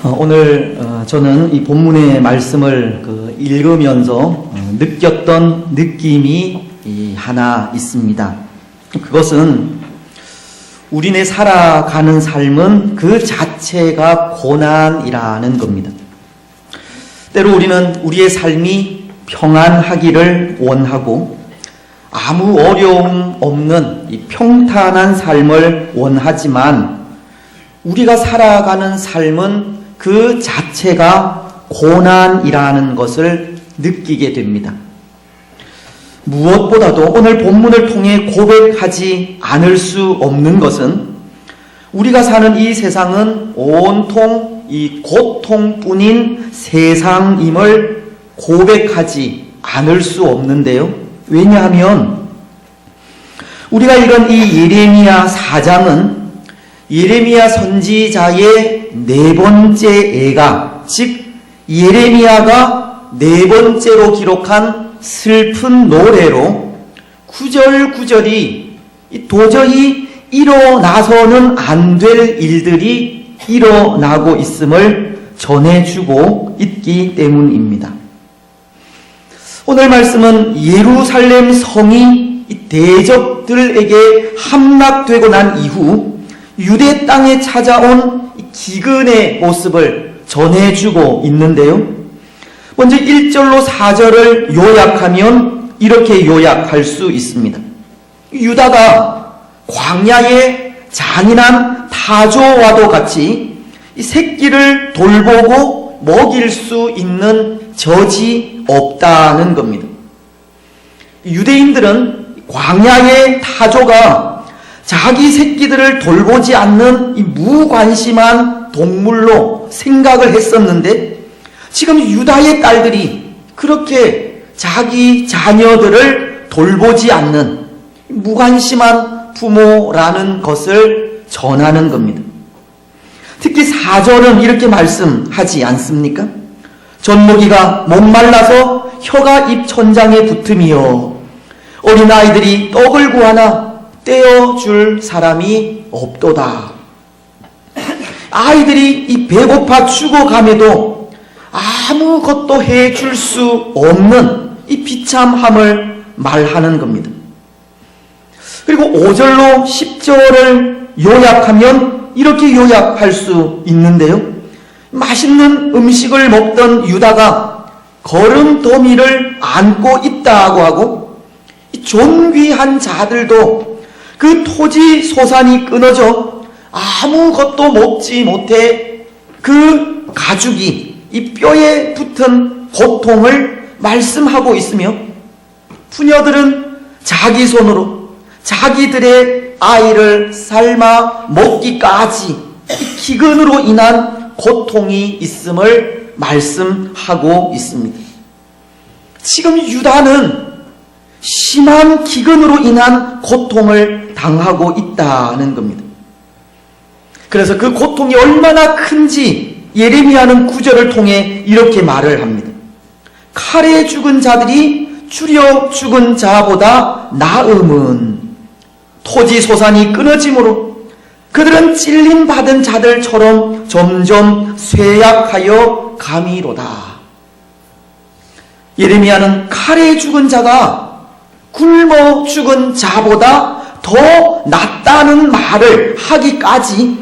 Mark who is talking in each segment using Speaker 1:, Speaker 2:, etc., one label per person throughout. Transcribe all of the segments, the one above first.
Speaker 1: 오늘 저는 이 본문의 말씀을 읽으면서 느꼈던 느낌이 하나 있습니다. 그것은 우리네 살아가는 삶은 그 자체가 고난이라는 겁니다. 때로 우리는 우리의 삶이 평안하기를 원하고 아무 어려움 없는 이 평탄한 삶을 원하지만 우리가 살아가는 삶은 그 자체가 고난이라는 것을 느끼게 됩니다. 무엇보다도 오늘 본문을 통해 고백하지 않을 수 없는 것은 우리가 사는 이 세상은 온통 이 고통뿐인 세상임을 고백하지 않을 수 없는데요. 왜냐하면 우리가 읽은 이 예레미야 4장은 예레미야 선지자의 네 번째 애가, 즉 예레미야가 네 번째로 기록한 슬픈 노래로 구절구절이 도저히 일어나서는 안 될 일들이 일어나고 있음을 전해주고 있기 때문입니다. 오늘 말씀은 예루살렘 성이 대적들에게 함락되고 난 이후 유대 땅에 찾아온 기근의 모습을 전해주고 있는데요. 먼저 1절로 4절을 요약하면 이렇게 요약할 수 있습니다. 유다가 광야의 잔인한 타조와도 같이 이 새끼를 돌보고 먹일 수 있는 젖이 없다는 겁니다. 유대인들은 광야의 타조가 자기 새끼들을 돌보지 않는 이 무관심한 동물로 생각을 했었는데 지금 유다의 딸들이 그렇게 자기 자녀들을 돌보지 않는 무관심한 부모라는 것을 전하는 겁니다. 특히 4절은 이렇게 말씀하지 않습니까? 젖먹이가 목말라서 혀가 입 천장에 붙으며 어린아이들이 떡을 구하나 떼어줄 사람이 없도다. 아이들이 이 배고파 죽어감에도 아무것도 해줄 수 없는 이 비참함을 말하는 겁니다. 그리고 5절로 10절을 요약하면 이렇게 요약할 수 있는데요. 맛있는 음식을 먹던 유다가 거름더미를 안고 있다고 하고 존귀한 자들도 그 토지 소산이 끊어져 아무것도 먹지 못해 그 가죽이 이 뼈에 붙은 고통을 말씀하고 있으며 부녀들은 자기 손으로 자기들의 아이를 삶아 먹기까지 기근으로 인한 고통이 있음을 말씀하고 있습니다. 지금 유다는 심한 기근으로 인한 고통을 당하고 있다는 겁니다. 그래서 그 고통이 얼마나 큰지 예레미야는 9절을 통해 이렇게 말을 합니다. 칼에 죽은 자들이 추려 죽은 자보다 나음은 토지 소산이 끊어짐으로 그들은 찔림 받은 자들처럼 점점 쇠약하여 가미로다. 예레미야는 칼에 죽은 자가 굶어 죽은 자보다 더 낫다는 말을 하기까지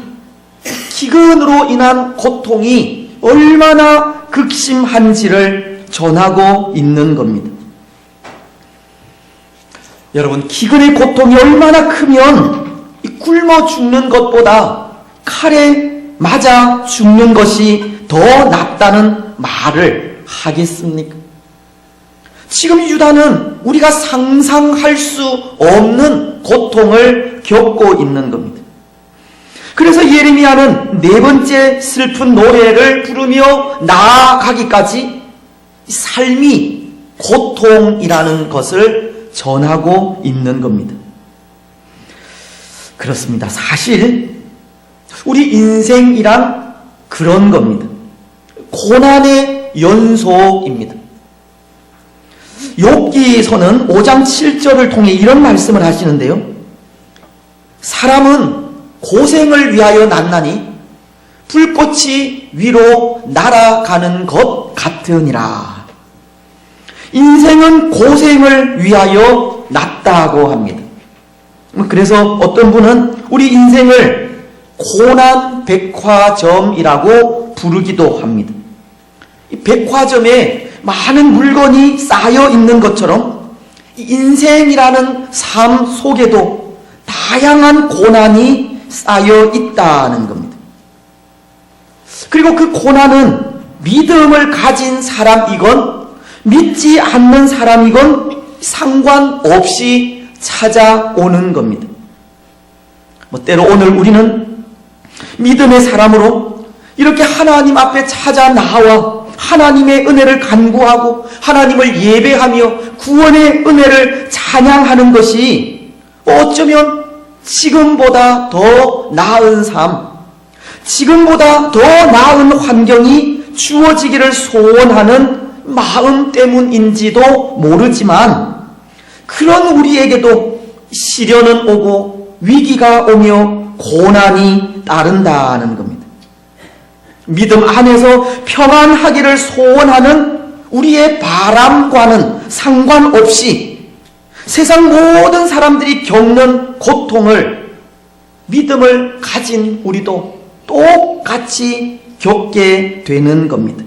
Speaker 1: 기근으로 인한 고통이 얼마나 극심한지를 전하고 있는 겁니다. 여러분, 기근의 고통이 얼마나 크면 굶어 죽는 것보다 칼에 맞아 죽는 것이 더 낫다는 말을 하겠습니까? 지금 유다는 우리가 상상할 수 없는 고통을 겪고 있는 겁니다. 그래서 예레미야는 네 번째 슬픈 노래를 부르며 나아가기까지 삶이 고통이라는 것을 전하고 있는 겁니다. 그렇습니다. 사실 우리 인생이란 그런 겁니다. 고난의 연속입니다. 욥기서는 5장 7절을 통해 이런 말씀을 하시는데요. 사람은 고생을 위하여 났나니 불꽃이 위로 날아가는 것 같으니라. 인생은 고생을 위하여 났다고 합니다. 그래서 어떤 분은 우리 인생을 고난 백화점이라고 부르기도 합니다. 이 백화점에 많은 물건이 쌓여 있는 것처럼 인생이라는 삶 속에도 다양한 고난이 쌓여 있다는 겁니다. 그리고 그 고난은 믿음을 가진 사람이건 믿지 않는 사람이건 상관없이 찾아오는 겁니다. 때로 오늘 우리는 믿음의 사람으로 이렇게 하나님 앞에 찾아 나와 하나님의 은혜를 간구하고 하나님을 예배하며 구원의 은혜를 찬양하는 것이 어쩌면 지금보다 더 나은 삶, 지금보다 더 나은 환경이 주어지기를 소원하는 마음 때문인지도 모르지만 그런 우리에게도 시련은 오고 위기가 오며 고난이 따른다는 겁니다. 믿음 안에서 평안하기를 소원하는 우리의 바람과는 상관없이 세상 모든 사람들이 겪는 고통을 믿음을 가진 우리도 똑같이 겪게 되는 겁니다.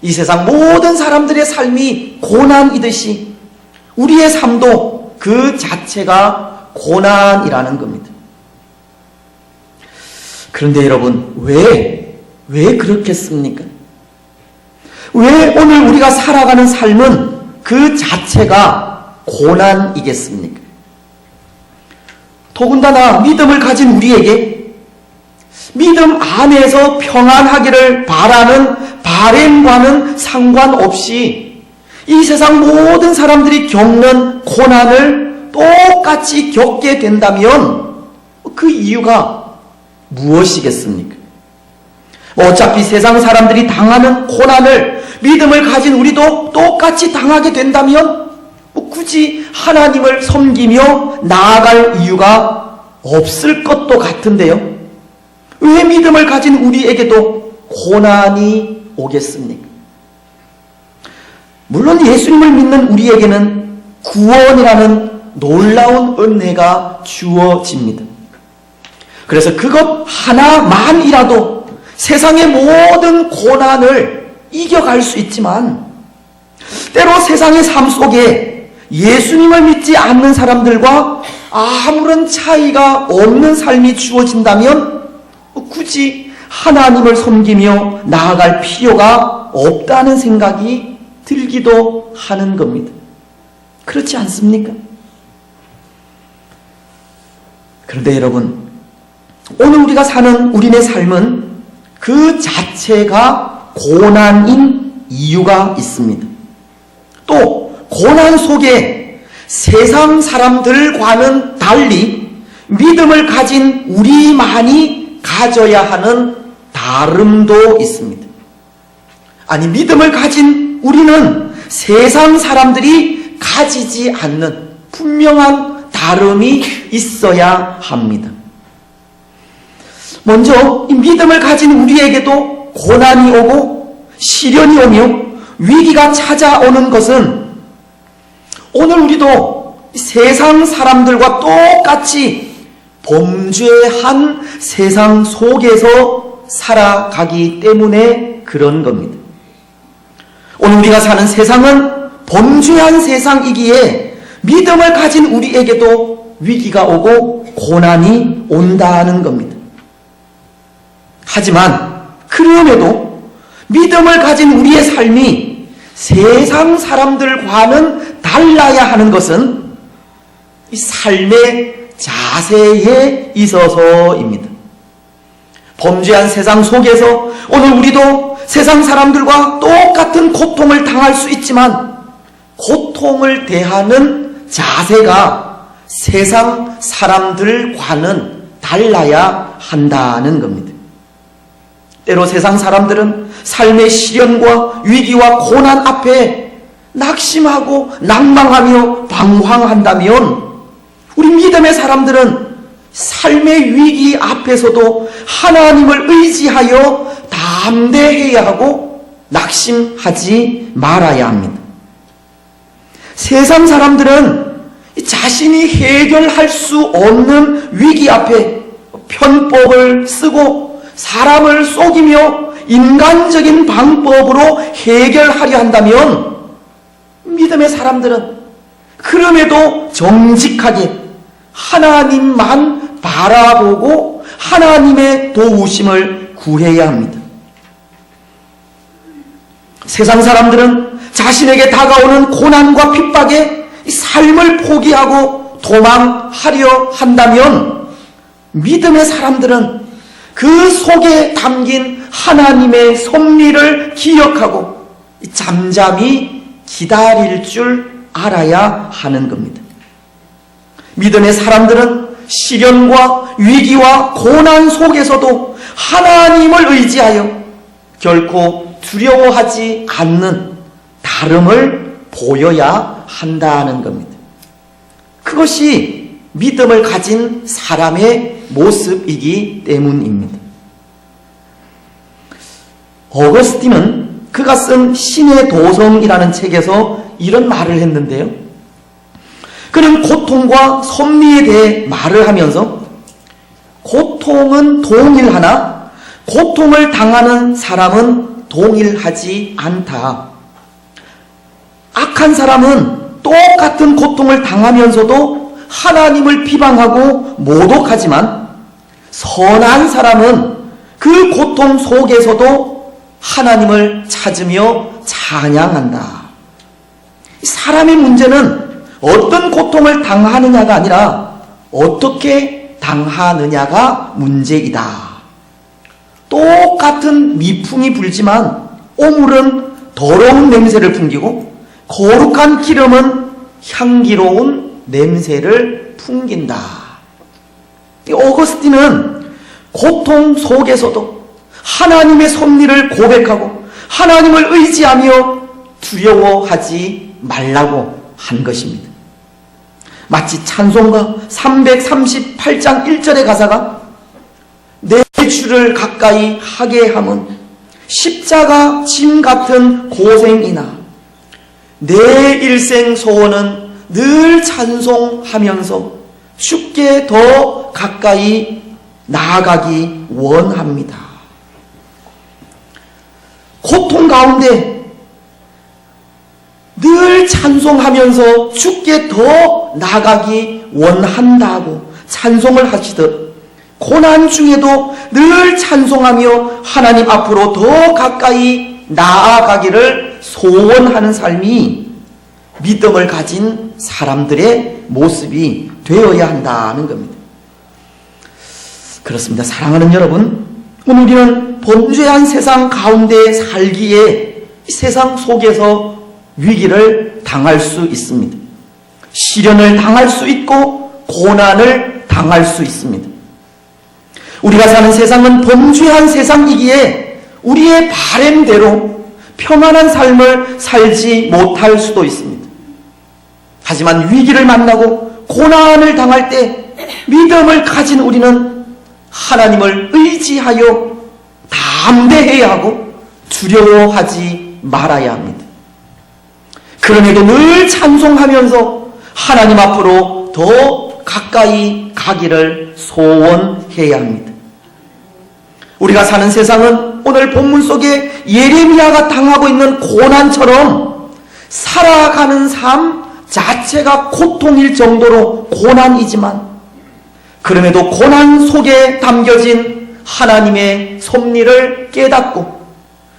Speaker 1: 이 세상 모든 사람들의 삶이 고난이듯이 우리의 삶도 그 자체가 고난이라는 겁니다. 그런데 여러분, 왜 그렇겠습니까? 왜 오늘 우리가 살아가는 삶은 그 자체가 고난이겠습니까? 더군다나 믿음을 가진 우리에게 믿음 안에서 평안하기를 바라는 바램과는 상관없이 이 세상 모든 사람들이 겪는 고난을 똑같이 겪게 된다면 그 이유가 무엇이겠습니까? 어차피 세상 사람들이 당하는 고난을 믿음을 가진 우리도 똑같이 당하게 된다면 굳이 하나님을 섬기며 나아갈 이유가 없을 것도 같은데요. 왜 믿음을 가진 우리에게도 고난이 오겠습니까? 물론 예수님을 믿는 우리에게는 구원이라는 놀라운 은혜가 주어집니다. 그래서 그것 하나만이라도 세상의 모든 고난을 이겨갈 수 있지만 때로 세상의 삶 속에 예수님을 믿지 않는 사람들과 아무런 차이가 없는 삶이 주어진다면 굳이 하나님을 섬기며 나아갈 필요가 없다는 생각이 들기도 하는 겁니다. 그렇지 않습니까? 그런데 여러분, 오늘 우리가 사는 우리네 삶은 그 자체가 고난인 이유가 있습니다. 또 고난 속에 세상 사람들과는 달리 믿음을 가진 우리만이 가져야 하는 다름도 있습니다. 아니, 믿음을 가진 우리는 세상 사람들이 가지지 않는 분명한 다름이 있어야 합니다. 먼저 이 믿음을 가진 우리에게도 고난이 오고 시련이 오며 위기가 찾아오는 것은 오늘 우리도 세상 사람들과 똑같이 범죄한 세상 속에서 살아가기 때문에 그런 겁니다. 오늘 우리가 사는 세상은 범죄한 세상이기에 믿음을 가진 우리에게도 위기가 오고 고난이 온다는 겁니다. 하지만 그럼에도 믿음을 가진 우리의 삶이 세상 사람들과는 달라야 하는 것은 이 삶의 자세에 있어서입니다. 범죄한 세상 속에서 오늘 우리도 세상 사람들과 똑같은 고통을 당할 수 있지만 고통을 대하는 자세가 세상 사람들과는 달라야 한다는 겁니다. 때로 세상 사람들은 삶의 시련과 위기와 고난 앞에 낙심하고 낭망하며 방황한다면 우리 믿음의 사람들은 삶의 위기 앞에서도 하나님을 의지하여 담대해야 하고 낙심하지 말아야 합니다. 세상 사람들은 자신이 해결할 수 없는 위기 앞에 편법을 쓰고 사람을 속이며 인간적인 방법으로 해결하려 한다면, 믿음의 사람들은 그럼에도 정직하게 하나님만 바라보고 하나님의 도우심을 구해야 합니다. 세상 사람들은 자신에게 다가오는 고난과 핍박에 삶을 포기하고 도망하려 한다면, 믿음의 사람들은 그 속에 담긴 하나님의 섭리를 기억하고 잠잠히 기다릴 줄 알아야 하는 겁니다. 믿음의 사람들은 시련과 위기와 고난 속에서도 하나님을 의지하여 결코 두려워하지 않는 다름을 보여야 한다는 겁니다. 그것이 믿음을 가진 사람의 모습이기 때문입니다. 어거스틴은 그가 쓴 신의 도성이라는 책에서 이런 말을 했는데요. 그는 고통과 섭리에 대해 말을 하면서 고통은 동일하나 고통을 당하는 사람은 동일하지 않다. 악한 사람은 똑같은 고통을 당하면서도 하나님을 비방하고 모독하지만, 선한 사람은 그 고통 속에서도 하나님을 찾으며 찬양한다. 사람의 문제는 어떤 고통을 당하느냐가 아니라 어떻게 당하느냐가 문제이다. 똑같은 미풍이 불지만 오물은 더러운 냄새를 풍기고 거룩한 기름은 향기로운 냄새를 풍긴다. 어거스틴은 고통 속에서도 하나님의 섭리를 고백하고 하나님을 의지하며 두려워하지 말라고 한 것입니다. 마치 찬송가 338장 1절의 가사가 내 주를 가까이 하게 함은 십자가 짐 같은 고생이나 내 일생 소원은 늘 찬송하면서 주께 더 가까이 나아가기 원합니다. 고통 가운데 늘 찬송하면서 주께 더 나아가기 원한다고 찬송을 하시듯, 고난 중에도 늘 찬송하며 하나님 앞으로 더 가까이 나아가기를 소원하는 삶이 믿음을 가진 사람들의 모습이 되어야 한다는 겁니다. 그렇습니다. 사랑하는 여러분, 오늘 우리는 범죄한 세상 가운데 살기에 이 세상 속에서 위기를 당할 수 있습니다. 시련을 당할 수 있고 고난을 당할 수 있습니다. 우리가 사는 세상은 범죄한 세상이기에 우리의 바램대로 평안한 삶을 살지 못할 수도 있습니다. 하지만 위기를 만나고 고난을 당할 때 믿음을 가진 우리는 하나님을 의지하여 담대해야 하고 두려워하지 말아야 합니다. 그럼에도 늘 찬송하면서 하나님 앞으로 더 가까이 가기를 소원해야 합니다. 우리가 사는 세상은 오늘 본문 속에 예레미야가 당하고 있는 고난처럼 살아가는 삶 자체가 고통일 정도로 고난이지만, 그럼에도 고난 속에 담겨진 하나님의 섭리를 깨닫고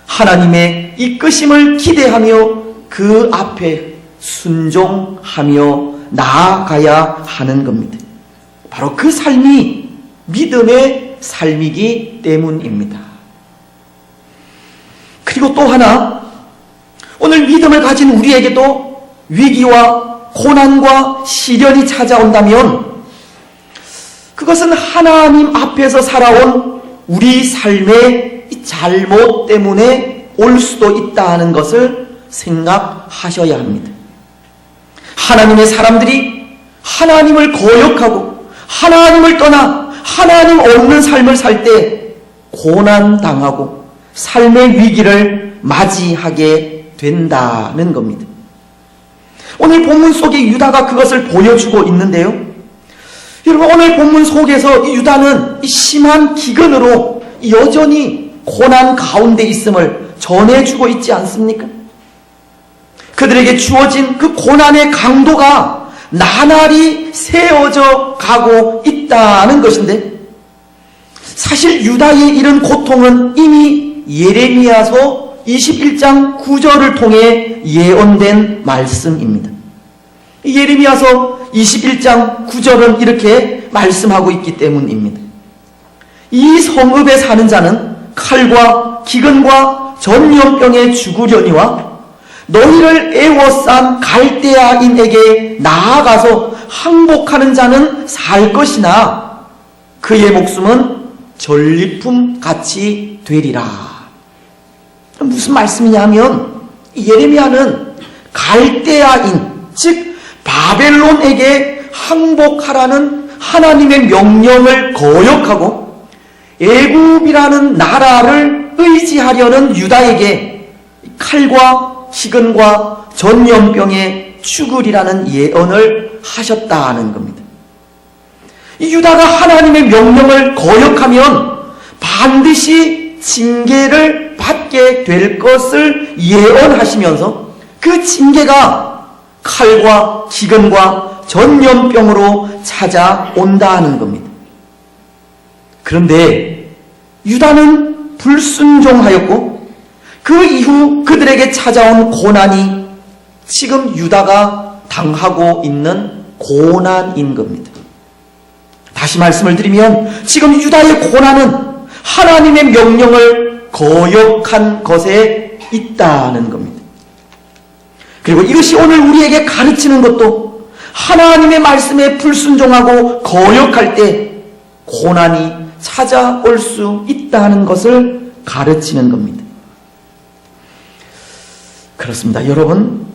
Speaker 1: 하나님의 이끄심을 기대하며 그 앞에 순종하며 나아가야 하는 겁니다. 바로 그 삶이 믿음의 삶이기 때문입니다. 그리고 또 하나, 오늘 믿음을 가진 우리에게도 위기와 고난과 시련이 찾아온다면 그것은 하나님 앞에서 살아온 우리 삶의 잘못 때문에 올 수도 있다는 것을 생각하셔야 합니다. 하나님의 사람들이 하나님을 거역하고 하나님을 떠나 하나님 없는 삶을 살 때 고난당하고 삶의 위기를 맞이하게 된다는 겁니다. 오늘 본문 속에 유다가 그것을 보여주고 있는데요. 여러분, 오늘 본문 속에서 이 유다는 이 심한 기근으로 여전히 고난 가운데 있음을 전해주고 있지 않습니까? 그들에게 주어진 그 고난의 강도가 나날이 세워져 가고 있다는 것인데, 사실 유다의 이런 고통은 이미 예레미야서 21장 9절을 통해 예언된 말씀입니다. 예레미야서 21장 9절은 이렇게 말씀하고 있기 때문입니다. 이 성읍에 사는 자는 칼과 기근과 전염병에 죽으려니와 너희를 애워싼 갈대아인에게 나아가서 항복하는 자는 살 것이나 그의 목숨은 전리품 같이 되리라. 무슨 말씀이냐면 예레미야는 갈대아인, 즉 바벨론에게 항복하라는 하나님의 명령을 거역하고 애굽이라는 나라를 의지하려는 유다에게 칼과 기근과 전염병에 죽으리라는 예언을 하셨다는 겁니다. 이 유다가 하나님의 명령을 거역하면 반드시 징계를 받게 될 것을 예언하시면서 그 징계가 칼과 기근과 전염병으로 찾아온다는 겁니다. 그런데 유다는 불순종하였고 그 이후 그들에게 찾아온 고난이 지금 유다가 당하고 있는 고난인 겁니다. 다시 말씀을 드리면 지금 유다의 고난은 하나님의 명령을 거역한 것에 있다는 겁니다. 그리고 이것이 오늘 우리에게 가르치는 것도 하나님의 말씀에 불순종하고 거역할 때 고난이 찾아올 수 있다는 것을 가르치는 겁니다. 그렇습니다. 여러분,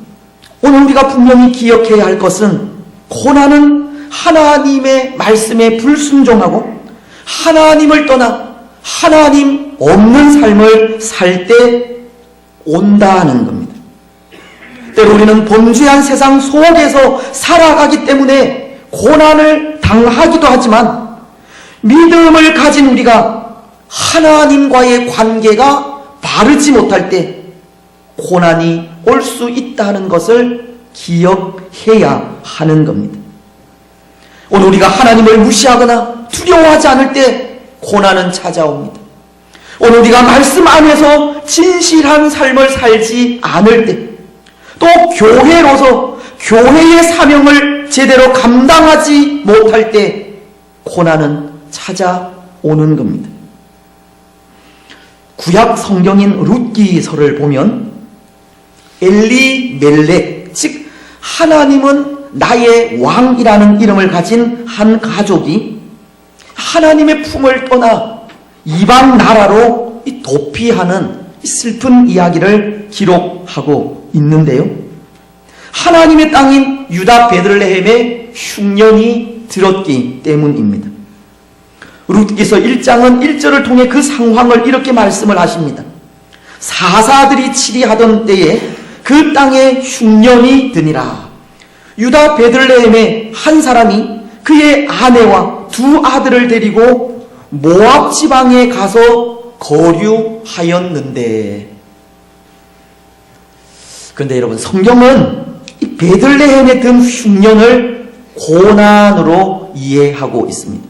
Speaker 1: 오늘 우리가 분명히 기억해야 할 것은 고난은 하나님의 말씀에 불순종하고 하나님을 떠나 하나님 없는 삶을 살 때 온다는 겁니다. 때로 우리는 범죄한 세상 속에서 살아가기 때문에 고난을 당하기도 하지만 믿음을 가진 우리가 하나님과의 관계가 바르지 못할 때 고난이 올 수 있다는 것을 기억해야 하는 겁니다. 오늘 우리가 하나님을 무시하거나 두려워하지 않을 때 고난은 찾아옵니다. 오늘 우리가 말씀 안에서 진실한 삶을 살지 않을 때, 또 교회로서 교회의 사명을 제대로 감당하지 못할 때 고난은 찾아오는 겁니다. 구약 성경인 룻기서를 보면 엘리멜렉, 즉 하나님은 나의 왕이라는 이름을 가진 한 가족이 하나님의 품을 떠나 이방 나라로 도피하는 슬픈 이야기를 기록하고 있는데요. 하나님의 땅인 유다 베들레헴에 흉년이 들었기 때문입니다. 룻기서 1장은 1절을 통해 그 상황을 이렇게 말씀을 하십니다. 사사들이 치리하던 때에 그 땅에 흉년이 드니라. 유다 베들레헴의 한 사람이 그의 아내와 두 아들을 데리고 모압 지방에 가서 거류하였는데, 그런데 여러분, 성경은 이 베들레헴에 든 흉년을 고난으로 이해하고 있습니다.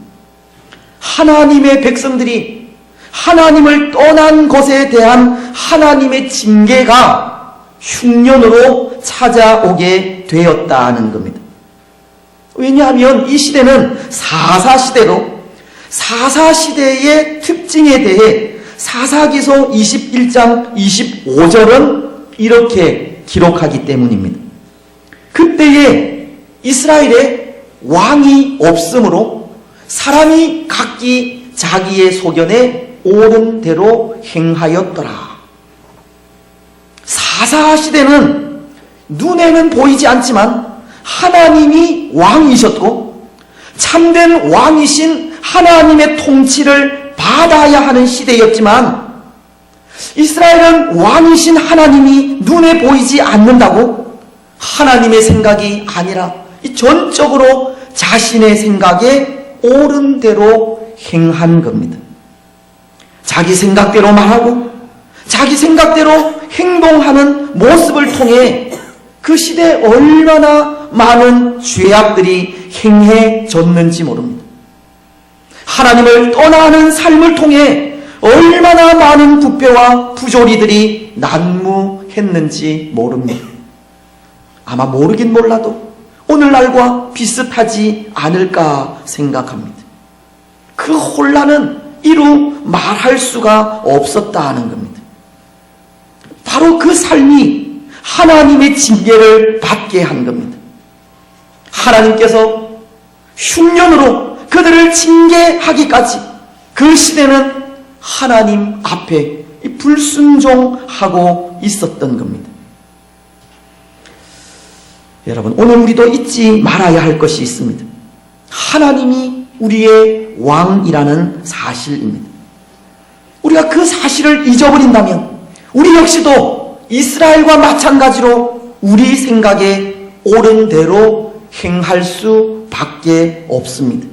Speaker 1: 하나님의 백성들이 하나님을 떠난 것에 대한 하나님의 징계가 흉년으로 찾아오게 되었다는 겁니다. 왜냐하면 이 시대는 사사시대로 사사시대의 특징에 대해 사사기서 21장 25절은 이렇게 기록하기 때문입니다. 그때에 이스라엘에 왕이 없으므로 사람이 각기 자기의 소견에 옳은 대로 행하였더라. 사사시대는 눈에는 보이지 않지만 하나님이 왕이셨고 참된 왕이신 하나님의 통치를 받아야 하는 시대였지만 이스라엘은 왕이신 하나님이 눈에 보이지 않는다고 하나님의 생각이 아니라 전적으로 자신의 생각에 옳은 대로 행한 겁니다. 자기 생각대로 말하고 자기 생각대로 행동하는 모습을 통해 그 시대에 얼마나 많은 죄악들이 행해졌는지 모릅니다. 하나님을 떠나는 삶을 통해 얼마나 많은 부패와 부조리들이 난무했는지 모릅니다. 아마 모르긴 몰라도 오늘날과 비슷하지 않을까 생각합니다. 그 혼란은 이루 말할 수가 없었다는 겁니다. 바로 그 삶이 하나님의 징계를 받게 한 겁니다. 하나님께서 흉년으로 그들을 징계하기까지 그 시대는 하나님 앞에 불순종하고 있었던 겁니다. 여러분, 오늘 우리도 잊지 말아야 할 것이 있습니다. 하나님이 우리의 왕이라는 사실입니다. 우리가 그 사실을 잊어버린다면 우리 역시도 이스라엘과 마찬가지로 우리 생각에 옳은 대로 행할 수밖에 없습니다.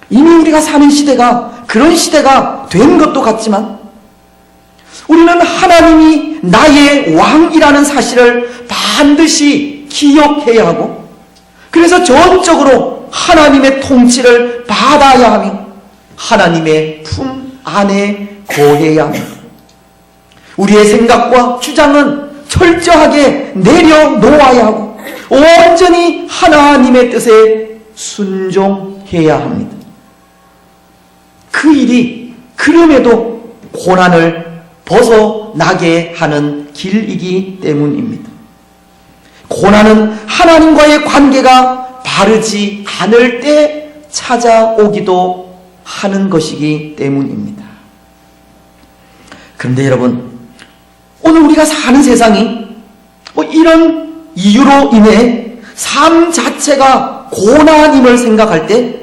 Speaker 1: 이미 우리가 사는 시대가 그런 시대가 된 것도 같지만 우리는 하나님이 나의 왕이라는 사실을 반드시 기억해야 하고 그래서 전적으로 하나님의 통치를 받아야 하며 하나님의 품 안에 거해야 합니다. 우리의 생각과 주장은 철저하게 내려놓아야 하고 온전히 하나님의 뜻에 순종해야 합니다. 그 일이 그럼에도 고난을 벗어나게 하는 길이기 때문입니다. 고난은 하나님과의 관계가 바르지 않을 때 찾아오기도 하는 것이기 때문입니다. 그런데 여러분, 오늘 우리가 사는 세상이 이런 이유로 인해 삶 자체가 고난임을 생각할 때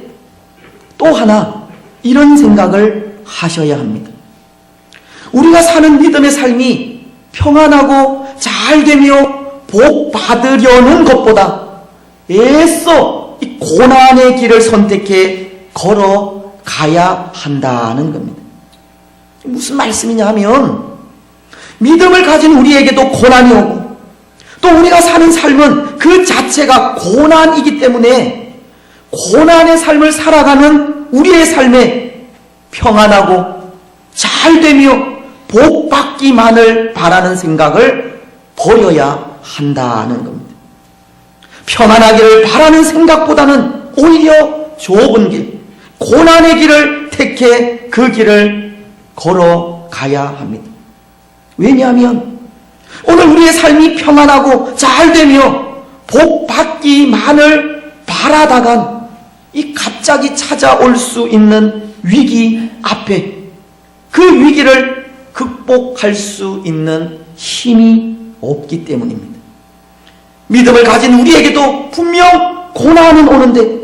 Speaker 1: 또 하나 이런 생각을 하셔야 합니다. 우리가 사는 믿음의 삶이 평안하고 잘 되며 복 받으려는 것보다 애써 이 고난의 길을 선택해 걸어가야 한다는 겁니다. 무슨 말씀이냐 하면 믿음을 가진 우리에게도 고난이 오고 또 우리가 사는 삶은 그 자체가 고난이기 때문에 고난의 삶을 살아가는 우리의 삶에 평안하고 잘되며 복받기만을 바라는 생각을 버려야 한다는 겁니다. 평안하기를 바라는 생각보다는 오히려 좁은 길, 고난의 길을 택해 그 길을 걸어가야 합니다. 왜냐하면 오늘 우리의 삶이 평안하고 잘되며 복받기만을 바라다간 이 갑자기 찾아올 수 있는 위기 앞에 그 위기를 극복할 수 있는 힘이 없기 때문입니다. 믿음을 가진 우리에게도 분명 고난은 오는데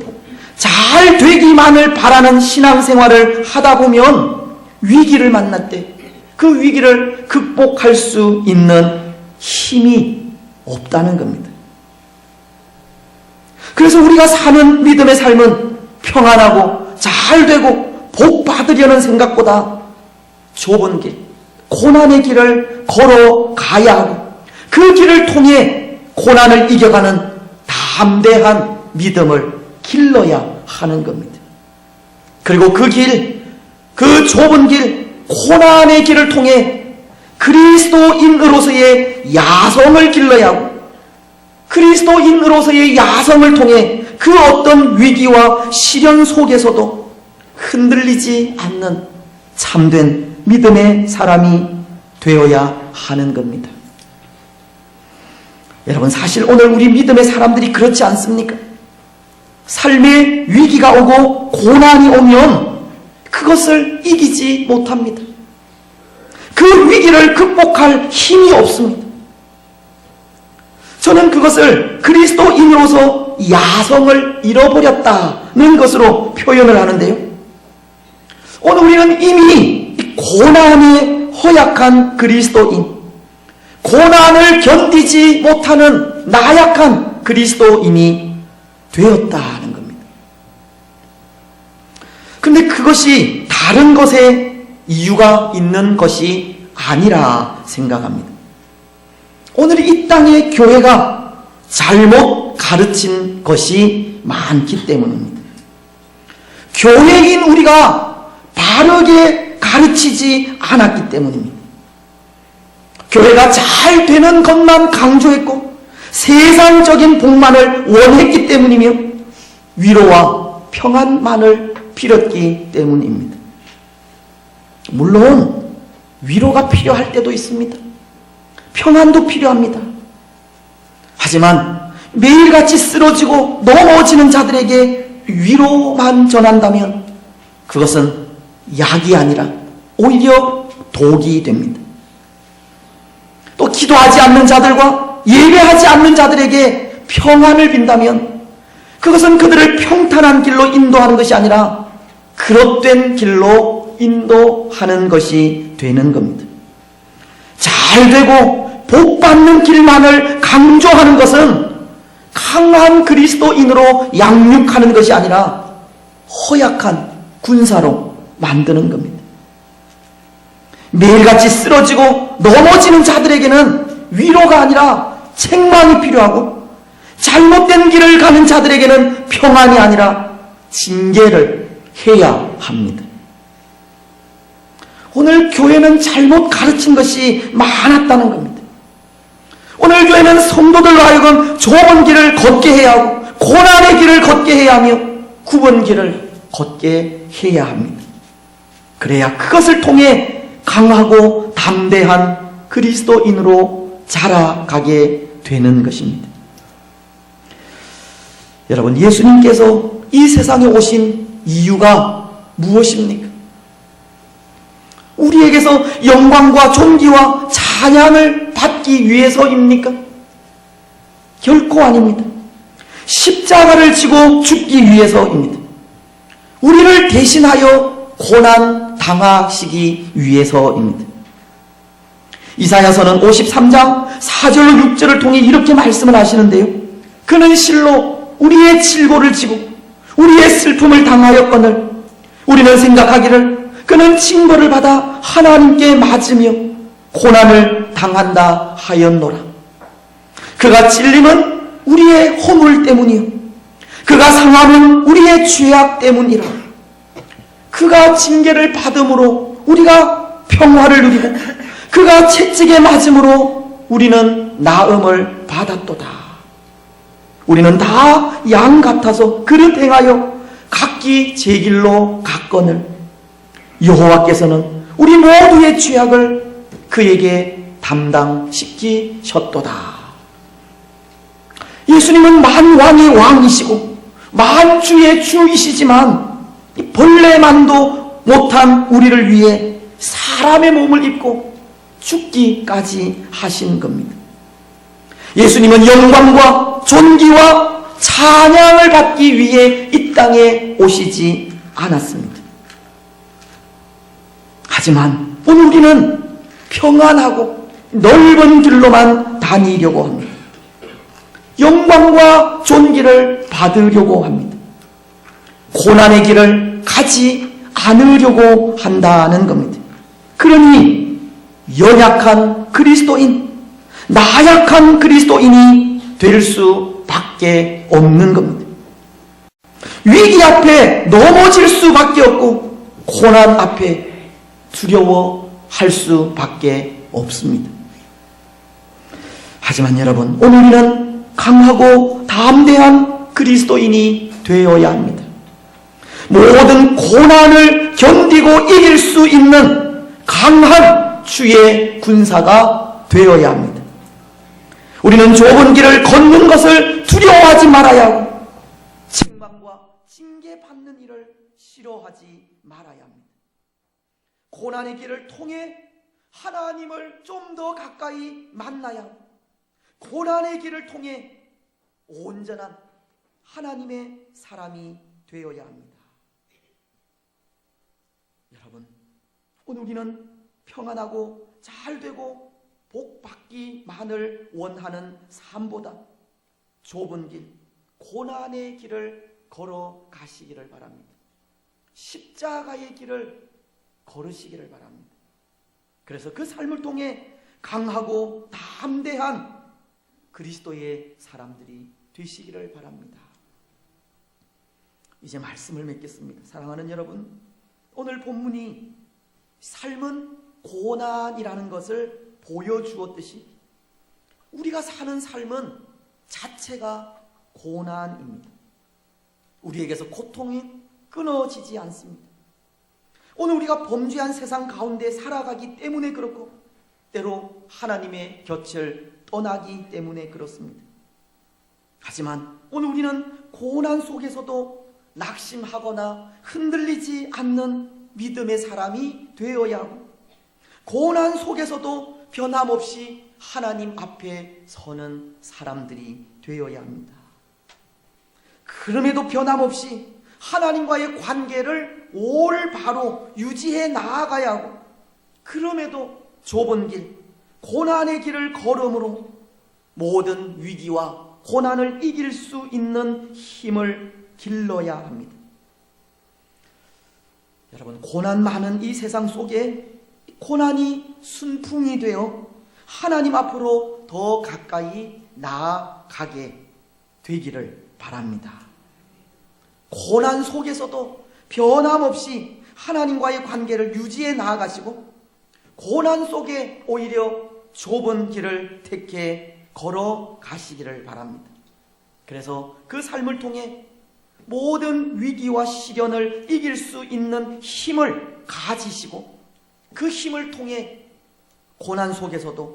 Speaker 1: 잘 되기만을 바라는 신앙생활을 하다 보면 위기를 만날 때 그 위기를 극복할 수 있는 힘이 없다는 겁니다. 그래서 우리가 사는 믿음의 삶은 평안하고 잘되고 복받으려는 생각보다 좁은 길, 고난의 길을 걸어가야 하고 그 길을 통해 고난을 이겨가는 담대한 믿음을 길러야 하는 겁니다. 그리고 그 길, 그 좁은 길, 고난의 길을 통해 그리스도인으로서의 야성을 길러야 하고 그리스도인으로서의 야성을 통해 그 어떤 위기와 시련 속에서도 흔들리지 않는 참된 믿음의 사람이 되어야 하는 겁니다. 여러분, 사실 오늘 우리 믿음의 사람들이 그렇지 않습니까? 삶에 위기가 오고 고난이 오면 그것을 이기지 못합니다. 그 위기를 극복할 힘이 없습니다. 저는 그것을 그리스도인으로서 야성을 잃어버렸다 것으로 표현을 하는데요. 오늘 우리는 이미 고난에 허약한 그리스도인, 고난을 견디지 못하는 나약한 그리스도인이 되었다는 겁니다. 그런데 그것이 다른 것에 이유가 있는 것이 아니라 생각합니다. 오늘 이 땅의 교회가 잘못 가르친 것이 많기 때문입니다. 교회인 우리가 바르게 가르치지 않았기 때문입니다. 교회가 잘 되는 것만 강조했고 세상적인 복만을 원했기 때문이며 위로와 평안만을 빌었기 때문입니다. 물론 위로가 필요할 때도 있습니다. 평안도 필요합니다. 하지만 매일같이 쓰러지고 넘어지는 자들에게 위로만 전한다면 그것은 약이 아니라 오히려 독이 됩니다. 또 기도하지 않는 자들과 예배하지 않는 자들에게 평안을 빈다면 그것은 그들을 평탄한 길로 인도하는 것이 아니라 그릇된 길로 인도하는 것이 되는 겁니다. 잘 되고 복 받는 길만을 강조하는 것은 강한 그리스도인으로 양육하는 것이 아니라 허약한 군사로 만드는 겁니다. 매일같이 쓰러지고 넘어지는 자들에게는 위로가 아니라 책망이 필요하고 잘못된 길을 가는 자들에게는 평안이 아니라 징계를 해야 합니다. 오늘 교회는 잘못 가르친 것이 많았다는 겁니다. 오늘 교회는 성도들로 하여금 좁은 길을 걷게 해야 하고 고난의 길을 걷게 해야 하며 굽은 길을 걷게 해야 합니다. 그래야 그것을 통해 강하고 담대한 그리스도인으로 자라가게 되는 것입니다. 여러분, 예수님께서 이 세상에 오신 이유가 무엇입니까? 우리에게서 영광과 존귀와 찬양을 받기 위해서입니까? 결코 아닙니다. 십자가를 지고 죽기 위해서입니다. 우리를 대신하여 고난 당하시기 위해서입니다. 이사야서는 53장 4절로 6절을 통해 이렇게 말씀을 하시는데요. 그는 실로 우리의 질고를 지고 우리의 슬픔을 당하였거늘 우리는 생각하기를 그는 징벌을 받아 하나님께 맞으며 고난을 당한다 하였노라. 그가 찔림은 우리의 허물 때문이요 그가 상함은 우리의 죄악 때문이라. 그가 징계를 받음으로 우리가 평화를 누리고 그가 채찍에 맞음으로 우리는 나음을 받았도다. 우리는 다 양 같아서 그릇 행하여 각기 제 길로 갔거늘 여호와께서는 우리 모두의 죄악을 그에게 담당시키셨도다. 예수님은 만왕의 왕이시고 만주의 주이시지만 벌레만도 못한 우리를 위해 사람의 몸을 입고 죽기까지 하신 겁니다. 예수님은 영광과 존귀와 찬양을 받기 위해 이 땅에 오시지 않았습니다. 하지만 오늘 우리는 평안하고 넓은 길로만 다니려고 합니다. 영광과 존귀를 받으려고 합니다. 고난의 길을 가지 않으려고 한다는 겁니다. 그러니 연약한 그리스도인, 나약한 그리스도인이 될 수밖에 없는 겁니다. 위기 앞에 넘어질 수밖에 없고 고난 앞에 두려워할 수밖에 없습니다. 하지만 여러분, 오늘 우리는 강하고 담대한 그리스도인이 되어야 합니다. 모든 고난을 견디고 이길 수 있는 강한 주의 군사가 되어야 합니다. 우리는 좁은 길을 걷는 것을 두려워하지 말아야 하고 책망과 징계받는 일을 싫어하지 말아야 합니다. 고난의 길을 통해 하나님을 좀 더 가까이 만나야 하고 고난의 길을 통해 온전한 하나님의 사람이 되어야 합니다. 여러분, 오늘 우리는 평안하고 잘되고 복받기만을 원하는 삶보다 좁은 길, 고난의 길을 걸어가시기를 바랍니다. 십자가의 길을 걸으시기를 바랍니다. 그래서 그 삶을 통해 강하고 담대한 그리스도의 사람들이 되시기를 바랍니다. 이제 말씀을 맺겠습니다. 사랑하는 여러분, 오늘 본문이 삶은 고난이라는 것을 보여주었듯이 우리가 사는 삶은 자체가 고난입니다. 우리에게서 고통이 끊어지지 않습니다. 오늘 우리가 범죄한 세상 가운데 살아가기 때문에 그렇고 때로 하나님의 곁을 떠나기 때문에 그렇습니다. 하지만 오늘 우리는 고난 속에서도 낙심하거나 흔들리지 않는 믿음의 사람이 되어야 하고, 고난 속에서도 변함없이 하나님 앞에 서는 사람들이 되어야 합니다. 그럼에도 변함없이 하나님과의 관계를 올바로 유지해 나아가야 하고, 그럼에도 좁은 길, 고난의 길을 걸음으로 모든 위기와 고난을 이길 수 있는 힘을 길러야 합니다. 여러분, 고난 많은 이 세상 속에 고난이 순풍이 되어 하나님 앞으로 더 가까이 나아가게 되기를 바랍니다. 고난 속에서도 변함없이 하나님과의 관계를 유지해 나아가시고, 고난 속에 오히려 좁은 길을 택해 걸어가시기를 바랍니다. 그래서 그 삶을 통해 모든 위기와 시련을 이길 수 있는 힘을 가지시고, 그 힘을 통해 고난 속에서도